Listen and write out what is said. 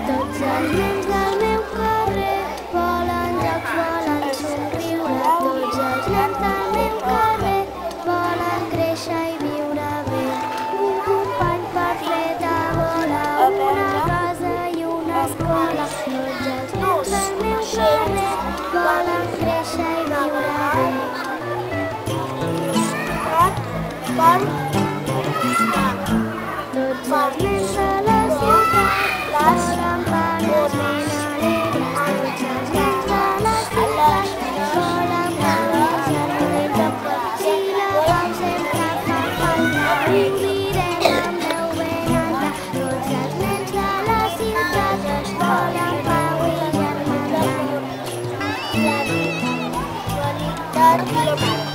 Tots els nens del meu carrer volen jocs, volen somriure. Tots els nens del meu carrer volen créixer i viure bé. Un company per fer de bola, una casa i una escola. Tots els nens del meu carrer volen créixer i viure bé. Tots els nens de la ciutat volen panes ben alegres. Tots els nens de la ciutat volen canvis i alegres. Si la pau sempre fa falta, ho direm amb veu ben alta. Tots els nens de la ciutat volen pau i germandat.